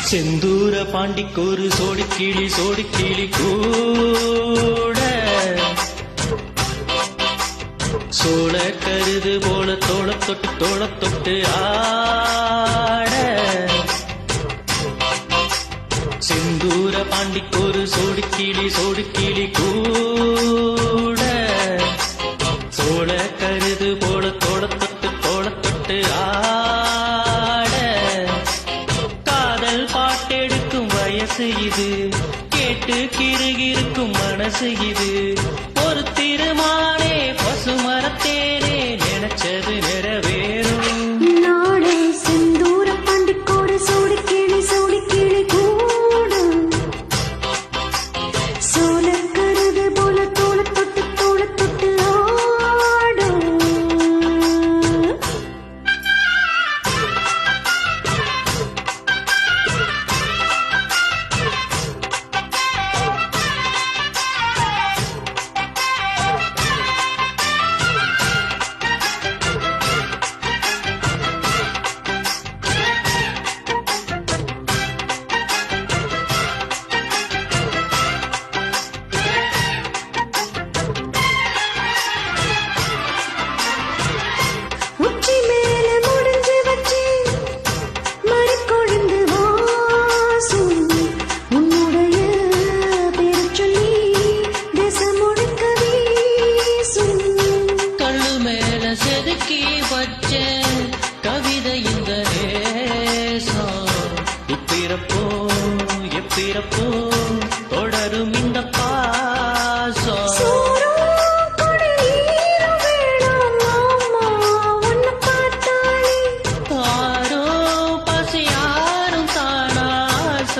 செந்தூர பாண்டிக்கொரு சோடி கிளி கூட சோழ கருது போல தோள தொட்டு ஆட செந்தூர பாண்டிக்கொரு சோடி கிளி கூட சோழ கருது போல தோள தொட்டு ஆட காதல் பாட்டெடுக்கும் வயசு இது கேட்டு கிருகிருக்கும் மனசு இது ஒரு திருமானே பசுமரத்தேனே நினைச்சது நிறைவேறும் நாடே செந்தூர பாண்டிக்கோடு சோடி கிளி கூட சோழ கருது போல தோள தொட்டு ஆடும் செதுக்கி வச்ச கவிதை இந்த நேசம் எப்பிறப்போ தொடரும் இந்த பாசம் ஆரோ பசியாரும் தானாச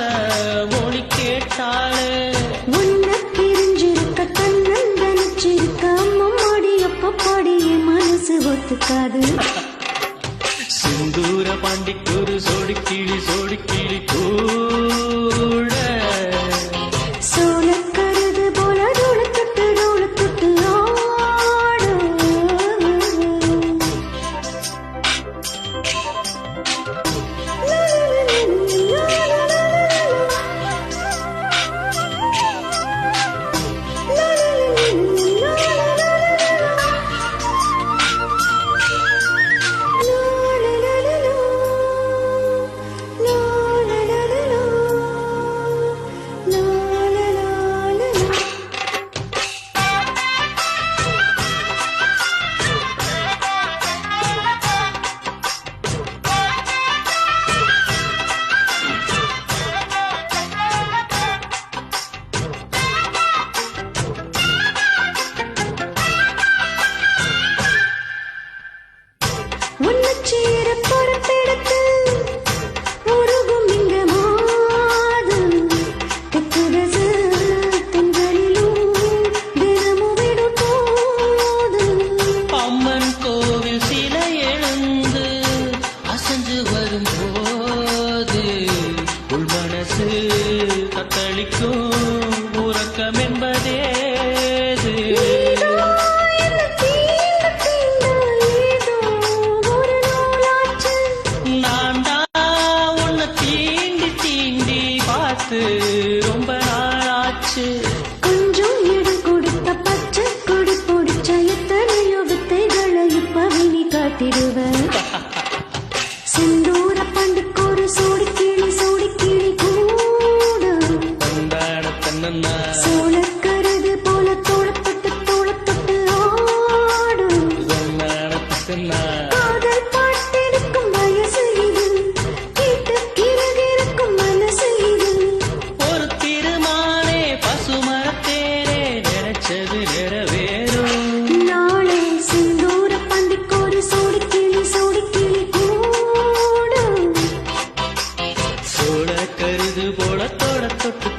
மொழி கேட்டாளே உன்னை பிரிஞ்சிருக்க தன்னந்தனிச்சிருக்க அம்மம்மாடி அப்பப்பாடி மனசு ஒத்துக்காது சிந்தூர பாண்டிக்கொரு சோடி கிளி கூட சோழ கருது போல தோள தொட்டு ஆடும் உன்னச்சீர பொறுப்பெடுத்து உருகும் இங்க மாதம் தெக்குதசு தென்றலிலும் தினமும் விடும் போதும் அம்மன் கோவில் சிலை எழுந்து அசைஞ்சு வரும் போது உள் மனசு தத்தளிக்கும் உறக்கம் என்பதேது ரொம்ப நாளாச்சு கொஞ்சம் இடம் கொடுத்த பச்சை கொடி பொடிச்ச எத்தனையோ வித்தைகளை இப்ப வினி காட்டிடுவேன் செந்தூர பாண்டிக்கொரு சோடி கிளி கூட சோழ கருது போல தோள தொட்டு ஆடும் காதல் பாட்டெடுக்கும் வயசு இது கேட்டு கிருகிருக்கும் மனசு இது ஒரு திருமானே பசுமரத்தேனே நினைச்சது நிறைவேறும் நாளை சிந்தூர பாண்டிக்கொரு சோடி கிளி கூட சோழ கருது போல தோட தொட்டு